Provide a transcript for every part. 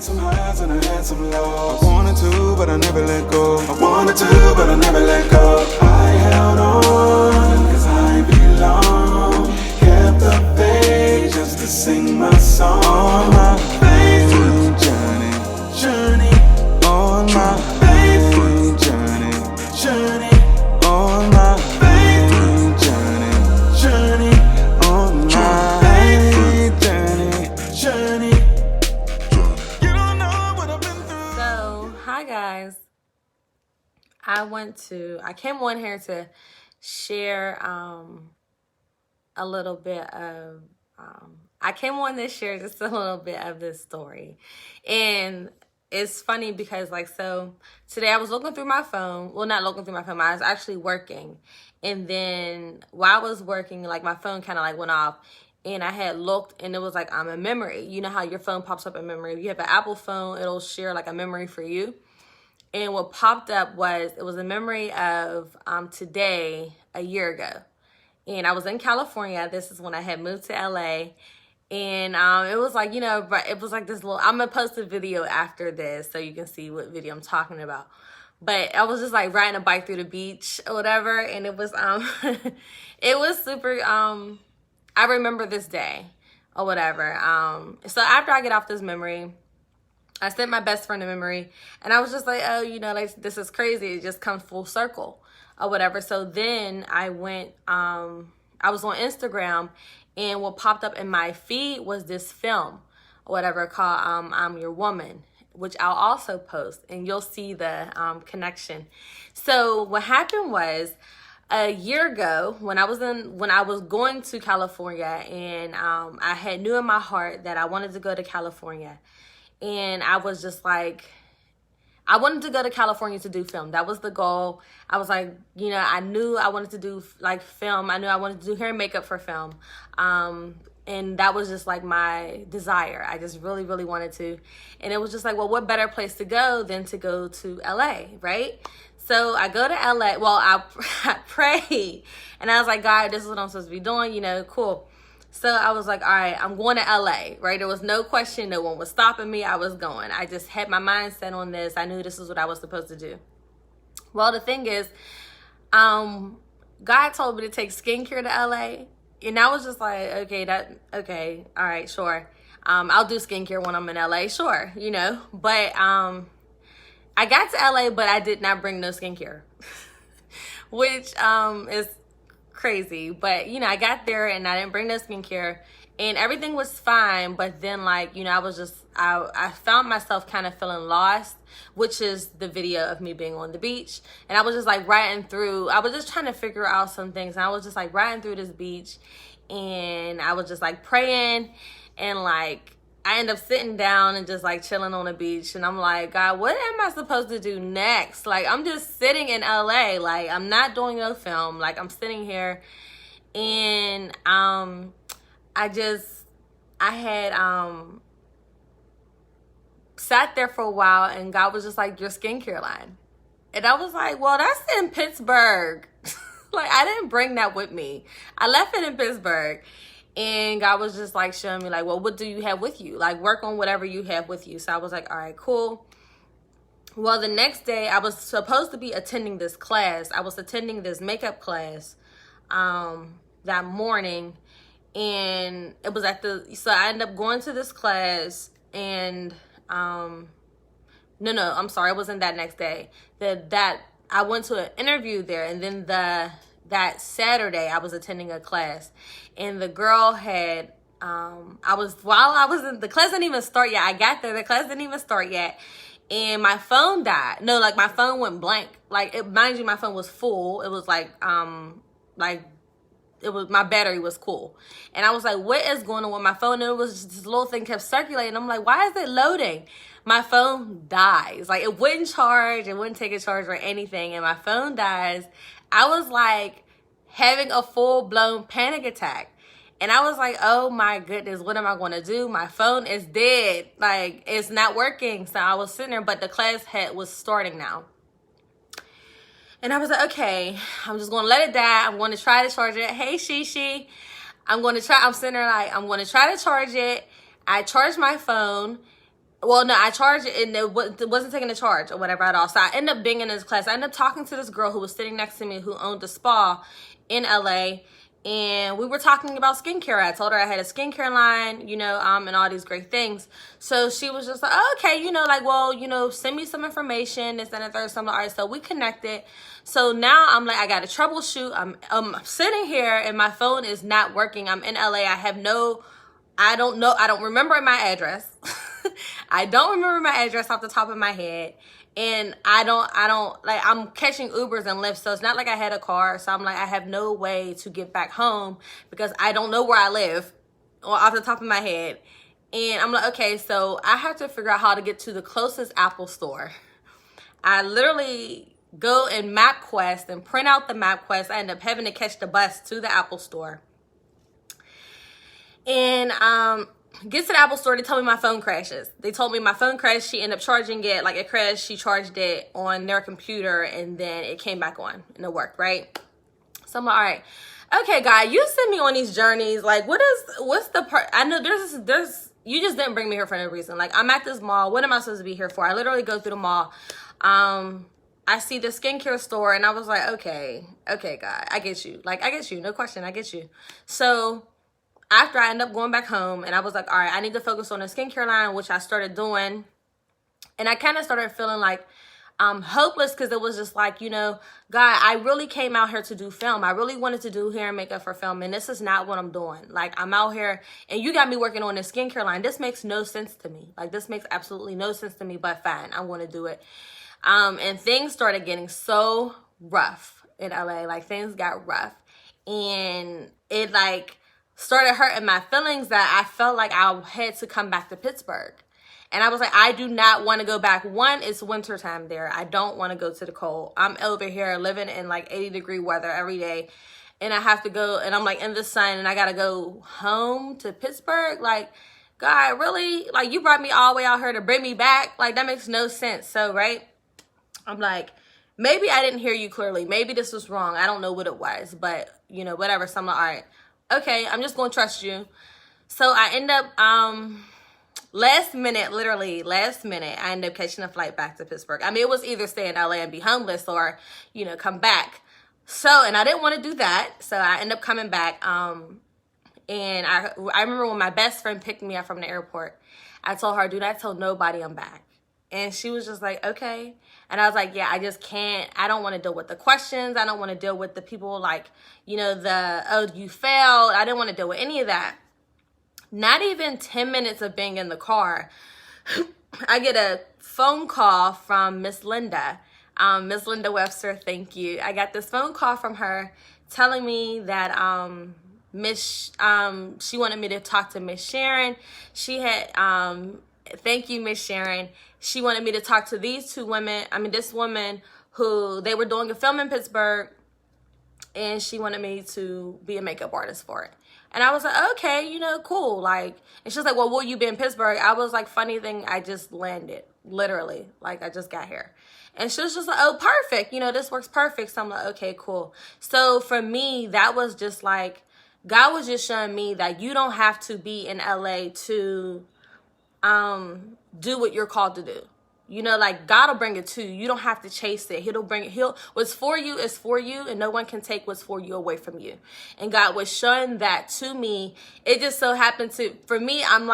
had some highs and I had some lows. I wanted to, but I never let go. I wanted to, but I never let go. I held on, cause I belong. Kept the faith just to sing my song. On my faith journey. On my faith journey. On my faith journey. On my faith journey. You don't know what I've been through. So, hi guys. I came on here to share a little bit of I came on to share just a little bit of this story. And it's funny because so today I was looking through my phone. Well, not looking through my phone. I was actually working. And then while I was working, my phone kind of went off. And I had looked and it was a memory. You know how your phone pops up in memory? If you have an Apple phone, it'll share a memory for you. And what popped up was, it was a memory of today, a year ago. And I was in California. This is when I had moved to LA. And it was it was this little, I'm going to post a video after this so you can see what video I'm talking about. But I was just riding a bike through the beach or whatever. And it was, it was super, I remember this day or whatever. So after I get off this memory, I sent my best friend a memory, and I was just oh, this is crazy. It just comes full circle or whatever. So then I went, I was on Instagram, and what popped up in my feed was this film or whatever called I'm Your Woman, which I'll also post, and you'll see the connection. So what happened was, a year ago, when I was going to California, and I had knew in my heart that I wanted to go to California. And I was just I wanted to go to California to do film. That was the goal. I was I knew I wanted to do film. I knew I wanted to do hair and makeup for film. And that was just my desire. I just really, really wanted to. And it was just well, what better place to go than to go to LA, right? So I go to LA. Well, I prayed. And I was God, this is what I'm supposed to be doing, cool. So I was all right, I'm going to LA, right? There was no question. No one was stopping me. I was going. I just had my mind set on this. I knew this is what I was supposed to do. Well, the thing is, God told me to take skincare to LA. And I was just okay, all right, sure. I'll do skincare when I'm in LA, sure, But I got to LA, but I did not bring no skincare, which is crazy. But I got there and I didn't bring no skincare, and everything was fine. But then I was just I found myself kind of feeling lost, which is the video of me being on the beach. And I was just riding through, I was just trying to figure out some things, and I was just riding through this beach, and I was just praying, and I end up sitting down and just chilling on the beach. And I'm God, what am I supposed to do next? I'm just sitting in LA. I'm not doing no film. I'm sitting here. And I had sat there for a while, and God was just your skincare line. And I was well, that's in Pittsburgh. I didn't bring that with me. I left it in Pittsburgh. And God was just showing me well, what do you have with you? Work on whatever you have with you. So I was all right, cool. Well, the next day I was supposed to be attending this class. I was attending this makeup class that morning. And it was so I ended up going to this class, and no, I'm sorry. It wasn't that next day. That I went to an interview there, and then that Saturday I was attending a class, and the girl had the class didn't even start yet. I got there, the class didn't even start yet, and my phone died. No, my phone went blank. Mind you, my phone was full. It was it was, my battery was cool. And I was what is going on with my phone? And it was just this little thing kept circulating. I'm why is it loading? My phone dies. It wouldn't charge. It wouldn't take a charge or anything. And my phone dies. I was having a full-blown panic attack. And I was oh my goodness, what am I going to do? My phone is dead. It's not working. So I was sitting there, but the class was starting now. And I was okay, I'm just going to let it die. I'm going to try to charge it. Hey, Shishi. I'm sitting there I'm going to try to charge it. I charged my phone, well, no, I charged it and it wasn't taking a charge or whatever at all. So I ended up being in this class. I ended up talking to this girl who was sitting next to me who owned a spa in LA. And we were talking about skincare. I told her I had a skincare line, you know, and all these great things. So she was just like, oh, okay, you know, like, well, you know, send me some information, this, that, and the third, something. All right, so we connected. So now I'm like, I got to troubleshoot. I'm sitting here and my phone is not working. I'm in LA. I don't know. I don't remember my address. I don't remember my address off the top of my head. And I don't, like, I'm catching Ubers and Lyfts. So it's not like I had a car. So I'm like, I have no way to get back home because I don't know where I live or off the top of my head. And I'm like, okay, so I have to figure out how to get to the closest Apple store. I literally go and MapQuest and print out the MapQuest. I end up having to catch the bus to the Apple store. And get to the Apple store, they told me my phone crashes. They told me my phone crashed. She ended up charging it. Like, it crashed. She charged it on their computer, and then it came back on, and it worked, right? So I'm like, all right. Okay, guy, you send me on these journeys. Like, what's the part? I know you just didn't bring me here for no reason. Like, I'm at this mall. What am I supposed to be here for? I literally go through the mall. I see the skincare store, and I was like, okay, guy, I get you. Like, I get you. No question. I get you. So after I end up going back home, and I was like, all right, I need to focus on the skincare line, which I started doing. And I kind of started feeling like hopeless because it was just like, you know, God, I really came out here to do film. I really wanted to do hair and makeup for film, and this is not what I'm doing. Like, I'm out here, and you got me working on the skincare line. This makes no sense to me. Like, this makes absolutely no sense to me, but fine, I want to do it. And things started getting so rough in LA. Like, things got rough. And it, like, started hurting my feelings that I felt like I had to come back to Pittsburgh. And I was like, I do not want to go back. One, it's winter time there. I don't want to go to the cold. I'm over here living in like 80-degree weather every day. And I have to go, and I'm like in the sun, and I got to go home to Pittsburgh. Like, God, really? Like, you brought me all the way out here to bring me back? Like, that makes no sense. So, right? I'm like, maybe I didn't hear you clearly. Maybe this was wrong. I don't know what it was, but, you know, whatever. So I'm like, all right. Okay, I'm just going to trust you. So I end up, literally last minute, I ended up catching a flight back to Pittsburgh. I mean, it was either stay in LA and be homeless or, you know, come back. So, and I didn't want to do that. So I ended up coming back. And I remember when my best friend picked me up from the airport, I told her, do not tell nobody I'm back. And she was just like, okay. And I was like, yeah, I just can't. I don't want to deal with the questions. I don't want to deal with the people like, you know, oh, you failed. I didn't want to deal with any of that. Not even 10 minutes of being in the car, I get a phone call from Miss Linda. Miss Linda Webster, thank you. I got this phone call from her telling me that she wanted me to talk to Miss Sharon. She had thank you, Miss Sharon. She wanted me to talk to these two women. I mean, this woman who they were doing a film in Pittsburgh, and she wanted me to be a makeup artist for it. And I was like, okay, you know, cool. Like, and she was like, well, will you be in Pittsburgh? I was like, funny thing, I just landed, literally. Like, I just got here. And she was just like, oh, perfect. You know, this works perfect. So I'm like, okay, cool. So for me, that was just like, God was just showing me that you don't have to be in LA to do what you're called to do. You know, like, God will bring it to you. You don't have to chase it. He'll bring it. What's for you is for you, and no one can take what's for you away from you. And God was showing that to me. It just so happened for me, I'm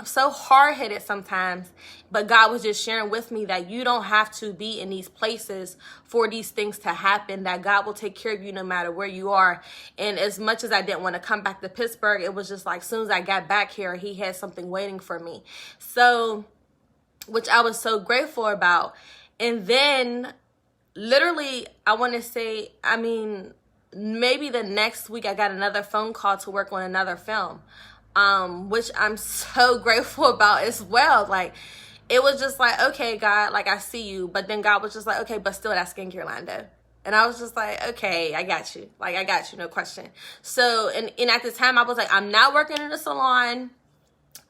so hard-headed sometimes, but God was just sharing with me that you don't have to be in these places for these things to happen, that God will take care of you no matter where you are. And as much as I didn't want to come back to Pittsburgh, it was just like, as soon as I got back here, he had something waiting for me. So, which I was so grateful about. And then literally, I want to say, I mean, maybe the next week I got another phone call to work on another film, which I'm so grateful about as well. Like, it was just like, okay, God, like, I see you. But then God was just like, okay, but still that skincare line though. And I was just like, okay, I got you. Like, I got you, no question. So, and at the time I was like, I'm not working in a salon.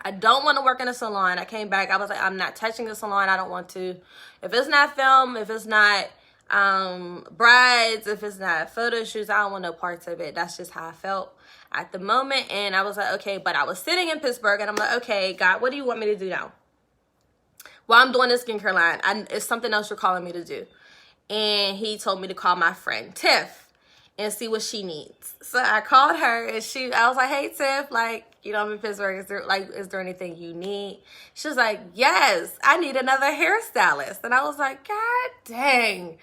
I don't want to work in a salon. I came back. I was like, I'm not touching the salon. I don't want to. If it's not film, if it's not brides, if it's not photo shoots, I don't want no parts of it. That's just how I felt at the moment. And I was like, okay, but I was sitting in Pittsburgh, and I'm like, okay, God, what do you want me to do now? Well, I'm doing this skincare line. It's something else you're calling me to do. And he told me to call my friend Tiff and see what she needs. So I called her and I was like, hey Tiff, like, you know, I'm in Pittsburgh. Is there anything you need? She was like, yes, I need another hairstylist. And I was like, God dang,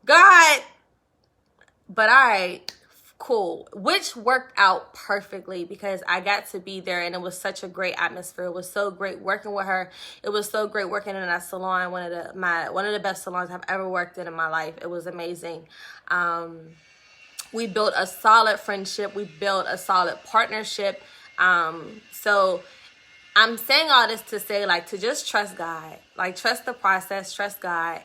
God. But all right, cool. Which worked out perfectly because I got to be there and it was such a great atmosphere. It was so great working with her. It was so great working in that salon, one of the best salons I've ever worked in my life. It was amazing. We built a solid friendship. We built a solid partnership. So I'm saying all this to say, like, to just trust God, like, trust the process, trust God.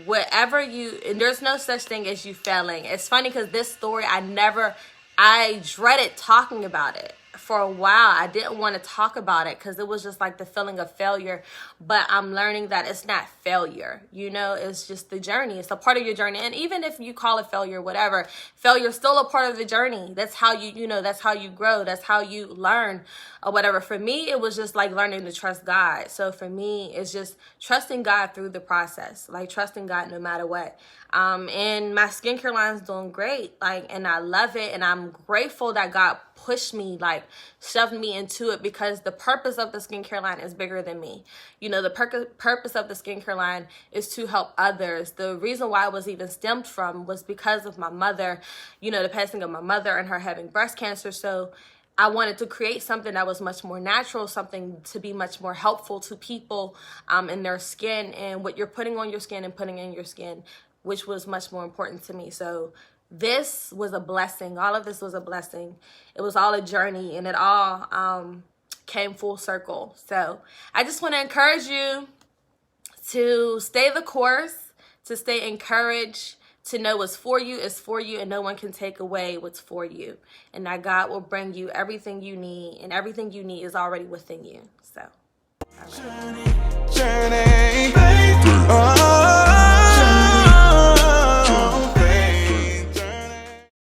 Whatever and there's no such thing as you failing. It's funny because this story, I dreaded talking about it. For a while, I didn't want to talk about it because it was just like the feeling of failure. But I'm learning that it's not failure. You know, it's just the journey. It's a part of your journey. And even if you call it failure, whatever, failure is still a part of the journey. That's how that's how you grow. That's how you learn or whatever. For me, it was just like learning to trust God. So for me, it's just trusting God through the process, like trusting God no matter what. And my skincare line is doing great, like, and I love it. And I'm grateful that God pushed me, like shoved me into it, because the purpose of the skincare line is bigger than me. You know, the purpose of the skincare line is to help others. The reason why it was even stemmed from was because of my mother, you know, the passing of my mother and her having breast cancer. So I wanted to create something that was much more natural, something to be much more helpful to people in their skin and what you're putting on your skin and putting in your skin, which was much more important to me. So this was a blessing. All of this was a blessing. It was all a journey, and it all came full circle. So I just want to encourage you to stay the course, to stay encouraged, to know what's for you is for you, and no one can take away what's for you. And that God will bring you everything you need, and everything you need is already within you. So, all right. Journey.